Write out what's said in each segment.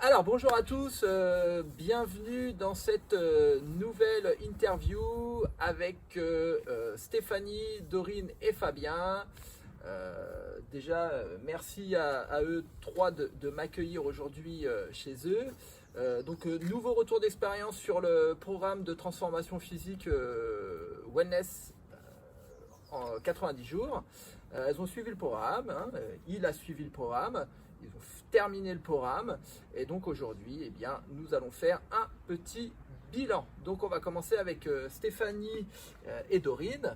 Alors bonjour à tous, bienvenue dans cette nouvelle interview avec Stéphanie, Dorine et Fabien. Merci à eux trois de m'accueillir aujourd'hui chez eux. Nouveau retour d'expérience sur le programme de transformation physique Wellness en 90 jours. Elles ont suivi le programme, hein, il a suivi le programme. Ils ont terminé le programme et donc aujourd'hui, eh bien, nous allons faire un petit bilan. Donc on va commencer avec Stéphanie et Dorine.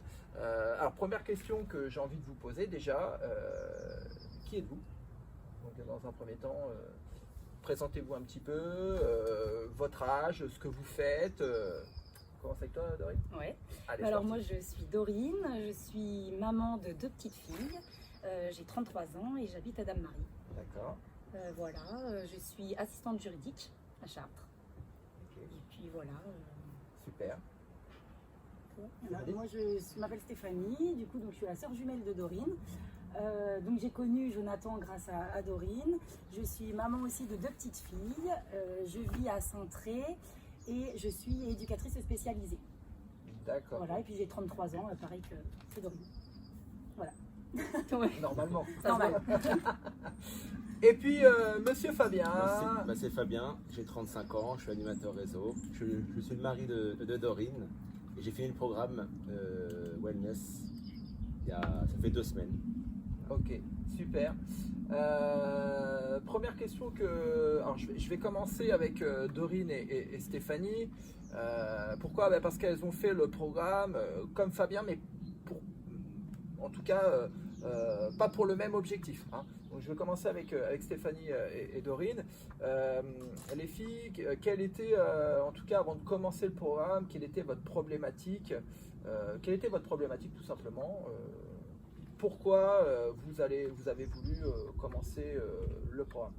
Alors première question que j'ai envie de vous poser déjà, qui êtes-vous? Donc dans un premier temps, présentez-vous un petit peu, votre âge, ce que vous faites. Commence avec toi, Dorine. Ouais. Allez, Alors moi je suis Dorine, je suis maman de 2 petites filles. J'ai 33 ans et j'habite à Dame-Marie. D'accord. Voilà, je suis assistante juridique à Chartres. Okay. Et puis voilà. Super. Alors, moi je m'appelle Stéphanie, du coup donc, je suis la sœur jumelle de Dorine. Donc j'ai connu Jonathan grâce à Dorine. Je suis maman aussi de 2 petites filles. Je vis à Saint-Tré et je suis éducatrice spécialisée. D'accord. Voilà, et puis j'ai 33 ans, pareil que Dorine. Voilà. Ouais. Normalement. Normal. Et puis, monsieur Fabien. C'est Fabien, j'ai 35 ans, je suis animateur réseau. Je suis le mari de Dorine et j'ai fini le programme Wellness ça fait 2 semaines. Ok, super. Première question alors je vais commencer avec Dorine et Stéphanie. Pourquoi? Parce qu'elles ont fait le programme comme Fabien, mais en tout cas pas pour le même objectif. Hein. Donc je vais commencer avec Stéphanie et Dorine. Les filles, quelle était, en tout cas avant de commencer le programme, quelle était votre problématique? Quelle était votre problématique tout simplement? Pourquoi vous avez voulu commencer le programme?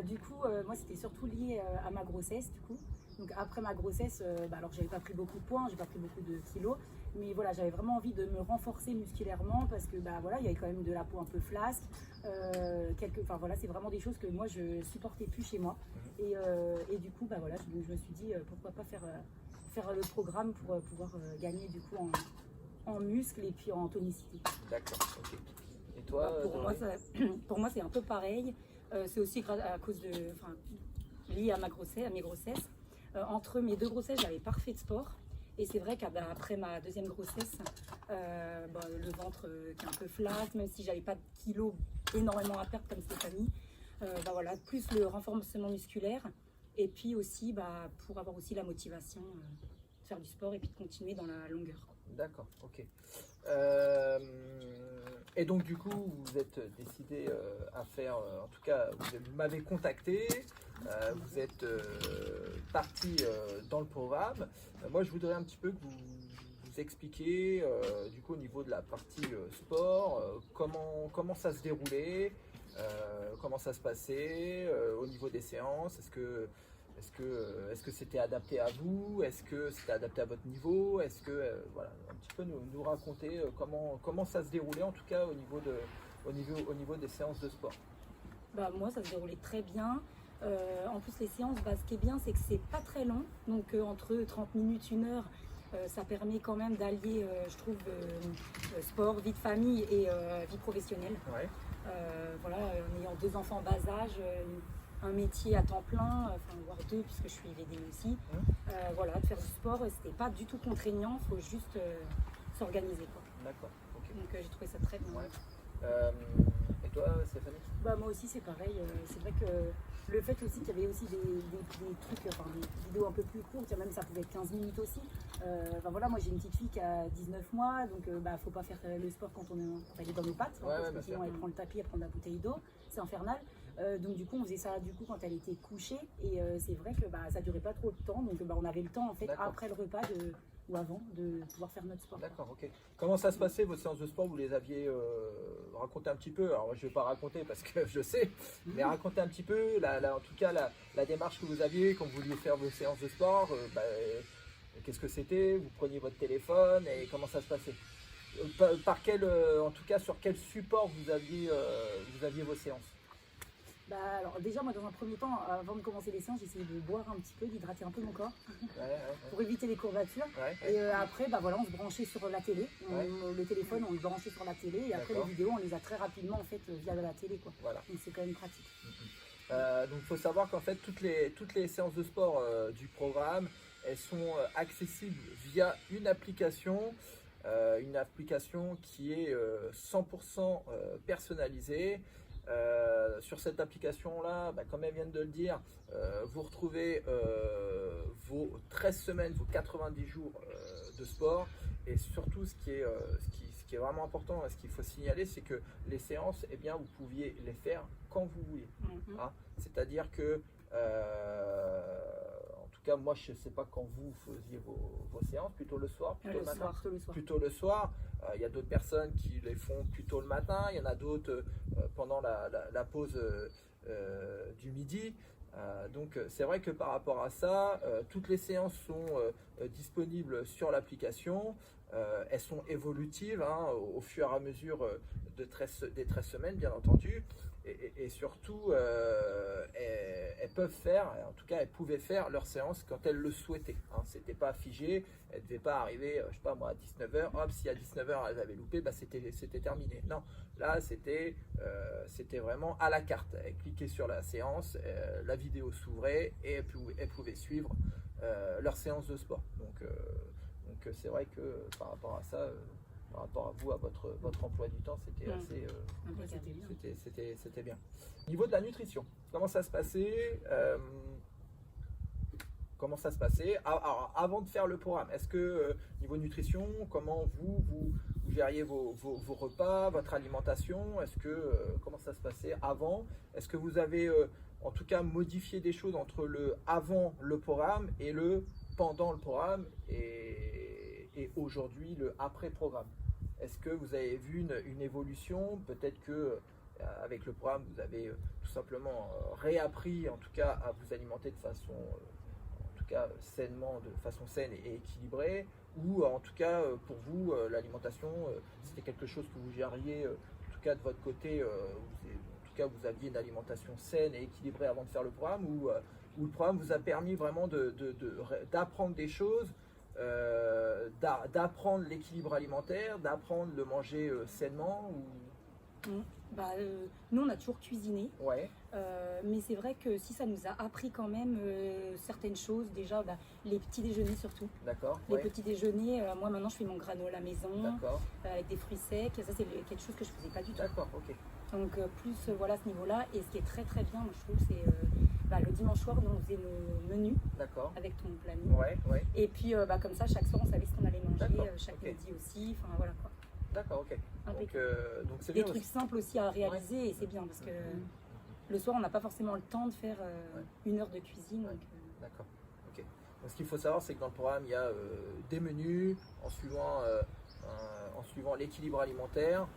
Du coup, moi c'était surtout lié à ma grossesse du coup. Donc après ma grossesse, alors j'avais pas pris beaucoup de poids, j'ai pas pris beaucoup de kilos, mais voilà, j'avais vraiment envie de me renforcer musculairement parce que voilà, il y avait quand même de la peau un peu flasque, voilà, c'est vraiment des choses que moi je supportais plus chez moi. Et du coup, voilà, je me suis dit pourquoi pas faire le programme pour pouvoir gagner du coup en muscles et puis en tonicité. D'accord, ok. Et toi, pour moi c'est un peu pareil. C'est aussi à cause lié à mes grossesses. Entre mes 2 grossesses, j'avais pas refait de sport. Et c'est vrai qu'après ma 2e grossesse, le ventre qui est un peu flasque, même si j'avais pas de kilos énormément à perdre comme Stéphanie, voilà, plus le renforcement musculaire. Et puis aussi pour avoir aussi la motivation de faire du sport et puis de continuer dans la longueur. D'accord, ok. Et donc du coup, vous êtes décidé à faire, en tout cas, vous m'avez contacté, vous êtes parti dans le programme. Moi, je voudrais un petit peu que vous expliquiez, du coup, au niveau de la partie sport, comment ça se déroulait, comment ça se passait, au niveau des séances, est-ce que c'était adapté à vous? Est-ce que c'était adapté à votre niveau? Est-ce que, voilà, un petit peu nous raconter comment ça se déroulait, en tout cas au niveau des séances de sport? Moi, ça se déroulait très bien. En plus, les séances, ce qui est bien, c'est que c'est pas très long. Donc, entre 30 minutes, 1 heure, ça permet quand même d'allier, je trouve, sport, vie de famille et vie professionnelle. Ouais. Voilà, en ayant 2 enfants en bas âge, un métier à temps plein, voire 2 puisque je suis VD aussi. Voilà, de faire du sport, c'était pas du tout contraignant, il faut juste s'organiser. D'accord, ok. Donc j'ai trouvé ça très bien. Ouais. Et toi, Stéphanie? Moi aussi c'est pareil, c'est vrai que le fait aussi qu'il y avait aussi des trucs, des vidéos un peu plus courtes, même ça pouvait être 15 minutes aussi. Voilà, moi j'ai une petite fille qui a 19 mois, donc faut pas faire le sport quand elle est dans nos pattes, parce que sinon elle prend le tapis, elle prend de la bouteille d'eau, c'est infernal. Donc du coup on faisait ça quand elle était couchée et c'est vrai que ça durait pas trop de temps, donc on avait le temps en fait après le repas ou avant de pouvoir faire notre sport. D'accord, ok. Comment ça se passait vos séances de sport? Vous les aviez raconté un petit peu? Alors je ne vais pas raconter parce que je sais, mais racontez un petit peu en tout cas la démarche que vous aviez quand vous vouliez faire vos séances de sport. Qu'est-ce que c'était? Vous preniez votre téléphone et comment ça se passait? En tout cas sur quel support vous aviez vos séances? Bah, alors déjà, moi, dans un premier temps, avant de commencer les séances, j'essayais de boire un petit peu, d'hydrater un peu mon corps pour éviter les courbatures. Et après, bah, voilà, on se branchait sur la télé. Le téléphone, on le branchait sur la télé. Et après, les vidéos, on les a très rapidement en fait, via la télé. Quoi. Voilà. Donc c'est quand même pratique. Donc il faut savoir qu'en fait, toutes les séances de sport du programme, elles sont accessibles via une application qui est 100% personnalisée. Sur cette application-là, bah, comme elles viennent de le dire, vous retrouvez vos 13 semaines, vos 90 jours de sport. Et surtout, ce qui est vraiment important, ce qu'il faut signaler, c'est que les séances, eh bien, vous pouviez les faire quand vous voulez. Hein. C'est-à-dire que, en tout cas, moi, je ne sais pas quand vous faisiez vos séances, plutôt le soir, plutôt le matin. Plutôt le soir. Il y a d'autres personnes qui les font plutôt le matin, il y en a d'autres pendant la pause du midi. Donc c'est vrai que par rapport à ça, toutes les séances sont disponibles sur l'application. Elles sont évolutives hein, au fur et à mesure des 13 semaines, bien entendu. Et surtout, elles peuvent faire, en tout cas elles pouvaient faire leur séance quand elles le souhaitaient. Hein. C'était pas figé, elles ne devaient pas arriver, je sais pas moi, à 19h, hop, si à 19h elles avaient loupé, bah, c'était terminé. Non, là c'était vraiment à la carte. Elles cliquaient sur la séance, la vidéo s'ouvrait et elles pouvaient suivre leur séance de sport. Donc c'est vrai que par rapport à ça, par rapport à vous, à votre emploi du temps, c'était assez, c'était bien. Au niveau de la nutrition, comment ça se passait alors, avant de faire le programme? Est-ce que niveau nutrition, comment vous gériez vos repas, votre alimentation? Est-ce que comment ça se passait avant? Est-ce que vous avez en tout cas modifié des choses entre le avant le programme et le pendant le programme et aujourd'hui le après programme? Est-ce que vous avez vu une évolution? Peut-être que avec le programme, vous avez tout simplement réappris en tout cas à vous alimenter de façon en tout cas sainement, de façon saine et équilibrée, ou en tout cas pour vous l'alimentation c'était quelque chose que vous gériez en tout cas de votre côté, en tout cas vous aviez une alimentation saine et équilibrée avant de faire le programme, ou le programme vous a permis vraiment d'apprendre des choses, d'apprendre l'équilibre alimentaire, d'apprendre le manger sainement nous on a toujours cuisiné, ouais. Mais c'est vrai que si ça nous a appris quand même certaines choses, déjà les petits déjeuners surtout. D'accord. Les petits déjeuners, moi maintenant je fais mon granola à la maison, avec des fruits secs, ça c'est quelque chose que je faisais pas du tout. D'accord, ok. Donc plus voilà à ce niveau-là, et ce qui est très très bien, moi, je trouve, c'est le dimanche soir nous on faisait nos menus avec ton planning. Ouais. Et puis comme ça chaque soir on savait ce qu'on allait manger, chaque midi aussi, enfin voilà quoi. D'accord, ok. Donc c'est des bien trucs simples aussi à réaliser, et c'est bien parce que le soir on n'a pas forcément le temps de faire une heure de cuisine. D'accord, ok. Donc ce qu'il faut savoir, c'est que dans le programme il y a des menus en suivant l'équilibre alimentaire.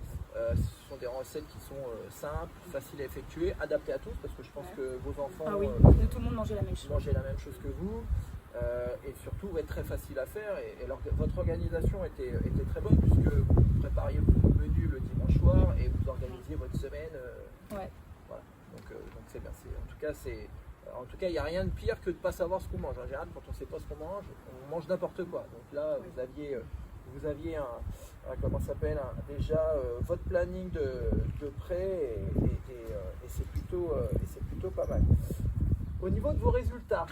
Ce sont des recettes qui sont simples, faciles à effectuer, adaptées à tous, parce que je pense que vos enfants tout le monde mangeait la même chose. Que vous. Et surtout être très facile à faire, et votre organisation était très bonne, puisque vous prépariez vos menus le dimanche soir et vous organisiez votre semaine. Voilà. Donc c'est bien. En tout cas, il n'y a rien de pire que de ne pas savoir ce qu'on mange. En général, quand on ne sait pas ce qu'on mange, on mange n'importe quoi. Donc là, vous aviez déjà votre planning de prêt, et c'est plutôt pas mal. Au niveau de vos résultats,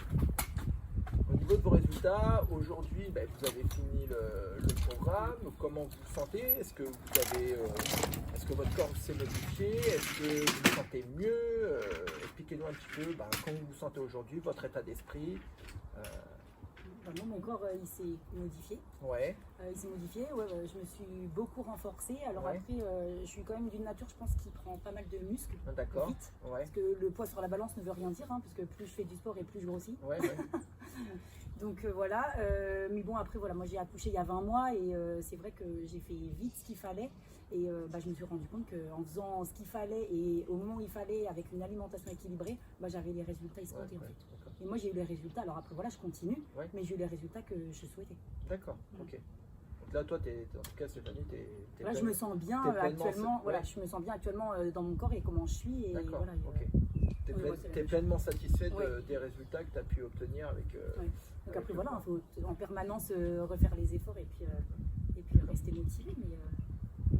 aujourd'hui, vous avez fini le programme. Comment vous vous sentez? Est-ce que votre corps s'est modifié? Est-ce que vous vous sentez mieux? Expliquez-nous un petit peu comment vous vous sentez aujourd'hui, votre état d'esprit. Moi, mon corps il s'est modifié. Il s'est modifié, je me suis beaucoup renforcée. Alors après, je suis quand même d'une nature, je pense, qui prend pas mal de muscles vite. Parce que le poids sur la balance ne veut rien dire, parce que plus je fais du sport et plus je grossis. Donc voilà, mais bon après moi j'ai accouché il y a 20 mois, et c'est vrai que j'ai fait vite ce qu'il fallait, et je me suis rendu compte qu'en faisant ce qu'il fallait et au moment où il fallait, avec une alimentation équilibrée, j'avais les résultats escomptés en fait. Et moi j'ai eu les résultats, alors après je continue, mais j'ai eu les résultats que je souhaitais. D'accord, ok. Donc là toi en tout cas Stéphanie, je me sens bien actuellement, je me sens bien actuellement dans mon corps et comment je suis, et voilà. Ok. tu Oui, moi, c'est la es même pleinement satisfaite Ouais. des résultats que tu as pu obtenir avec. Ouais. Donc avec après, le voilà, il faut en permanence refaire les efforts et puis rester motivé. Mais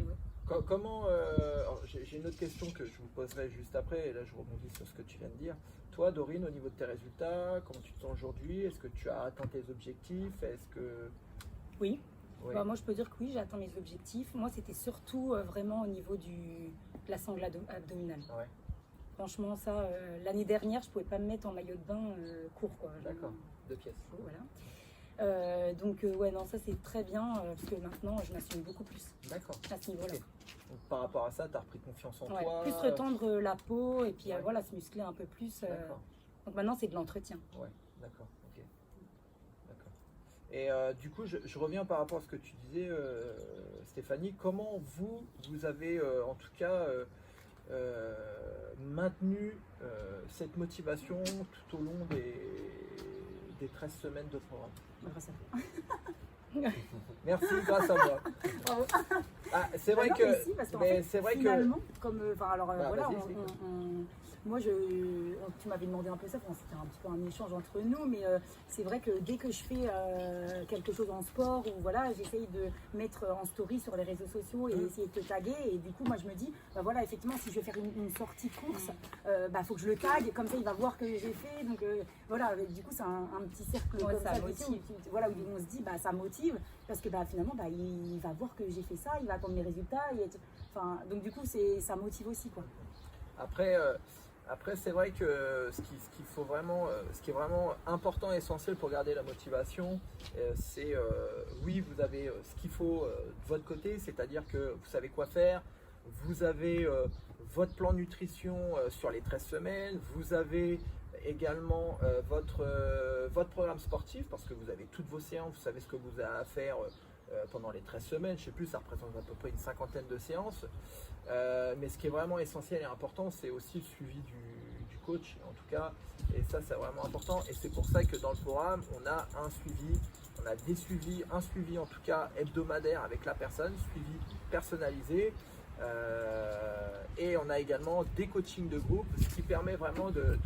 ouais. Comment. Alors, j'ai une autre question que je vous poserai juste après, et là je rebondis sur ce que tu viens de dire. Toi, Dorine, au niveau de tes résultats, comment tu te sens aujourd'hui? Est-ce que tu as atteint tes objectifs? Est-ce que. Oui. Oui. Bah, moi, je peux dire que oui, j'ai atteint mes objectifs. Moi, c'était surtout vraiment au niveau de la sangle abdominale. Ouais, Franchement, ça, l'année dernière, je pouvais pas me mettre en maillot de bain court, quoi. d'accord. 2 pièces. Voilà. Donc, ouais, non, ça c'est très bien parce que maintenant, je m'assume beaucoup plus D'accord. à ce niveau-là. Ok. Donc, par rapport à ça, tu as repris confiance en Ouais, toi. plus retendre la peau et puis Ouais. voilà, se muscler un peu plus. D'accord. Donc maintenant, c'est de l'entretien. Ouais, d'accord. Ok. D'accord. Et du coup, je reviens par rapport à ce que tu disais, Stéphanie. Comment vous avez en tout cas maintenu cette motivation tout au long des 13 semaines de programme? Grâce à Merci, grâce à moi. toi. Ah, c'est vrai Non, que. mais si, parce qu'en mais fait, c'est vrai que. finalement, comme, alors Bah, voilà, vas-y, explique. moi, tu m'avais demandé un peu ça, c'était un petit peu un échange entre nous, mais c'est vrai que dès que je fais quelque chose en sport, ou voilà, j'essaye de mettre en story sur les réseaux sociaux et essayer de te taguer, et du coup, moi, je me dis, bah voilà, effectivement, si je vais faire une sortie course, bah faut que je le tague, comme ça, il va voir que j'ai fait, donc voilà, du coup, c'est un petit cercle Ouais, comme ça Ah, où, bah, où voilà, où on se dit, bah ça motive, parce que bah, finalement, bah, il va voir que j'ai fait ça, il va attendre mes résultats, enfin, donc du coup, ça motive aussi, quoi. Après, c'est vrai que ce qui est vraiment important et essentiel pour garder la motivation, c'est oui, vous avez ce qu'il faut de votre côté, c'est-à-dire que vous savez quoi faire, vous avez votre plan nutrition sur les 13 semaines, vous avez également votre programme sportif, parce que vous avez toutes vos séances, vous savez ce que vous avez à faire pendant les 13 semaines, je sais plus, ça représente à peu près une cinquantaine de séances. Mais ce qui est vraiment essentiel et important, c'est aussi le suivi du coach, en tout cas, et ça c'est vraiment important, et c'est pour ça que dans le programme, on a un suivi en tout cas hebdomadaire avec la personne, suivi personnalisé, et on a également des coachings de groupe, ce qui permet vraiment de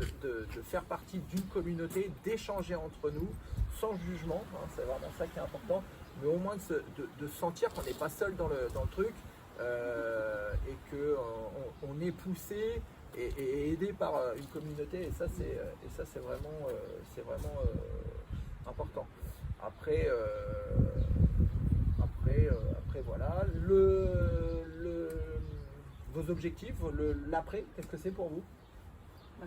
faire partie d'une communauté, d'échanger entre nous, sans jugement, hein, c'est vraiment ça qui est important, mais au moins de sentir qu'on n'est pas seul dans le truc, et qu'on est poussé et aidé par une communauté, et ça c'est vraiment important. Après voilà, vos objectifs, l'après, qu'est-ce que c'est pour vous? Bah,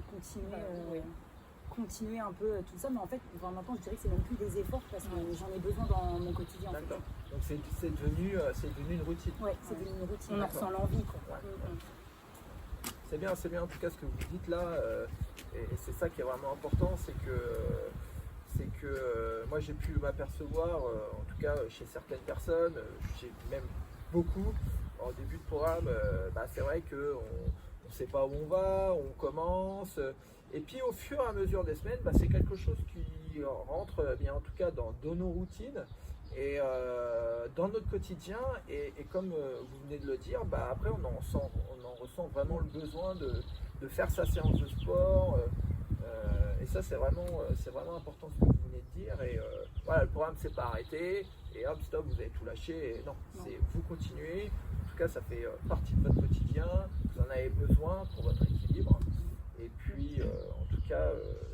continuer un peu tout ça, mais en fait, maintenant, je dirais que c'est même plus des efforts parce que j'en ai besoin dans mon quotidien. En fait. D'accord. Donc c'est devenu une routine. Ouais, c'est devenu une routine. On en D'accord. ressent l'envie, quoi. Ouais. C'est bien en tout cas ce que vous dites là, et c'est ça qui est vraiment important, c'est que moi j'ai pu m'apercevoir, en tout cas chez certaines personnes, j'ai même beaucoup, en début de programme, c'est vrai qu'on ne sait pas où on va, on commence, et puis au fur et à mesure des semaines, c'est quelque chose qui rentre bien en tout cas dans nos routines, et dans notre quotidien, et comme vous venez de le dire, après on en ressent vraiment le besoin de faire sa séance de sport, et ça c'est vraiment important ce que vous venez de dire, et voilà, le programme s'est pas arrêté, et hop stop, vous avez tout lâché, et non. C'est vous continuez, en tout cas ça fait partie de votre quotidien, vous en avez besoin pour votre équilibre, et puis en tout cas,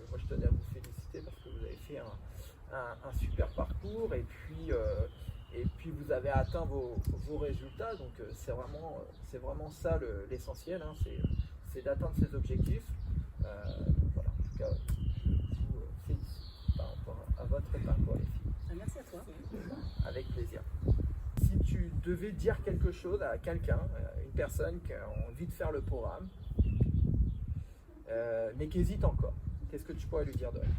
moi je tenais à vous féliciter parce que vous avez fait un super parcours, et puis vous avez atteint vos résultats, donc c'est vraiment ça l'essentiel, hein, c'est d'atteindre ses objectifs. Voilà, en tout cas, je vous félicite par rapport à votre parcours, les filles. Merci à toi. Avec plaisir. Si tu devais dire quelque chose à quelqu'un, une personne qui a envie de faire le programme, mais qui hésite encore, qu'est-ce que tu pourrais lui dire de rien?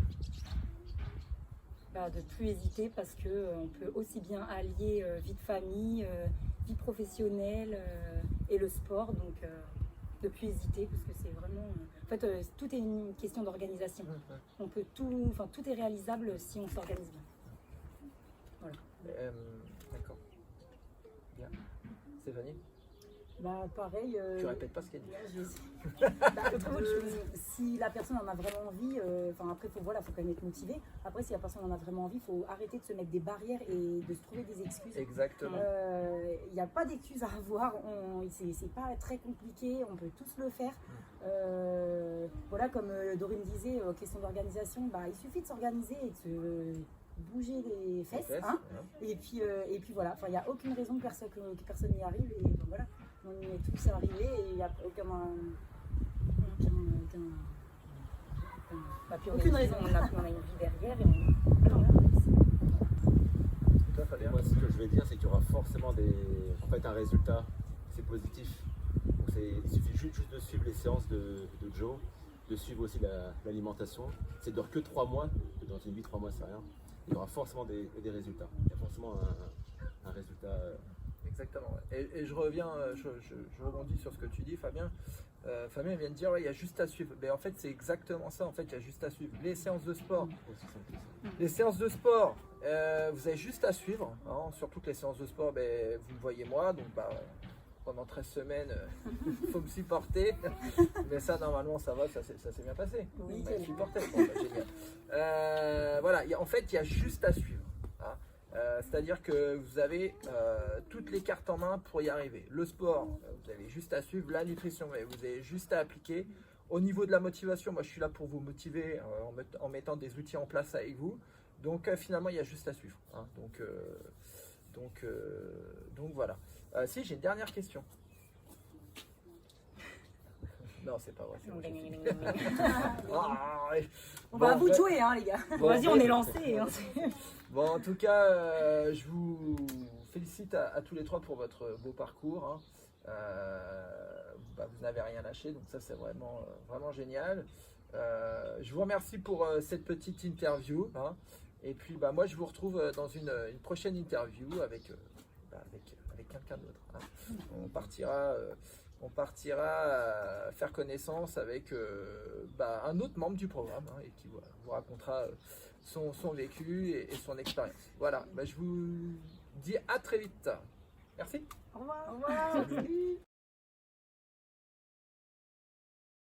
De plus hésiter parce qu'on peut aussi bien allier vie de famille, vie professionnelle et le sport, donc de plus hésiter parce que c'est vraiment... en fait, tout est une question d'organisation. On peut tout est réalisable si on s'organise bien. Voilà. D'accord. Bien. Stéphanie? Bah pareil. Tu répètes pas ce qu'elle dit. là, si la personne en a vraiment envie, après faut quand même être motivé. Après si la personne en a vraiment envie, il faut arrêter de se mettre des barrières et de se trouver des excuses. Exactement. Il n'y a pas d'excuses à avoir, c'est pas très compliqué, on peut tous le faire. Voilà, comme Dorine disait, question d'organisation, il suffit de s'organiser et de se bouger les fesses. Hein. Et puis voilà, il n'y a aucune raison que personne n'y arrive. Et voilà, on y est tous arrivés et il n'y a aucune raison. On a une vie derrière et voilà. Toi, Fabien. Moi, ce que je vais dire, c'est qu'il y aura forcément un résultat. C'est positif. Donc, il suffit juste de suivre les séances de Joe, de suivre aussi l'alimentation. C'est dure que 3 mois. Dans une vie, 3 mois, c'est rien. Il y aura forcément des résultats. Il y a forcément un résultat. Exactement. Ouais. Et je reviens, je rebondis sur ce que tu dis, Fabien. Fabien vient de dire, il y a juste à suivre. Mais en fait, c'est exactement ça. En fait, il y a juste à suivre. Les séances de sport. Les séances de sport, vous avez juste à suivre. Hein. Surtout que les séances de sport, vous me voyez moi. Donc, pendant 13 semaines, il faut me supporter. Mais ça, normalement, ça va, ça s'est bien passé. Oui, vous supporté. Bon, génial. Voilà, en fait, il y a juste à suivre. Hein. C'est-à-dire que vous avez toutes les cartes en main pour y arriver. Le sport, vous avez juste à suivre. La nutrition, vous avez juste à appliquer. Au niveau de la motivation, moi je suis là pour vous motiver en mettant des outils en place avec vous. Donc finalement, il y a juste à suivre. Hein. Donc voilà. Si, j'ai une dernière question. Non, c'est pas vrai. On va à vous de jouer, hein, les gars. Bon, vas-y, on est lancés. Hein. Bon, en tout cas, je vous félicite à tous les trois pour votre beau parcours. Hein. Vous n'avez rien lâché, donc ça c'est vraiment génial. Je vous remercie pour cette petite interview. Hein. Et puis moi je vous retrouve dans une prochaine interview avec quelqu'un d'autre. Hein. On partira faire connaissance avec un autre membre du programme et qui vous racontera son vécu et son expérience. Voilà, je vous dis à très vite. Merci. Au revoir. Salut.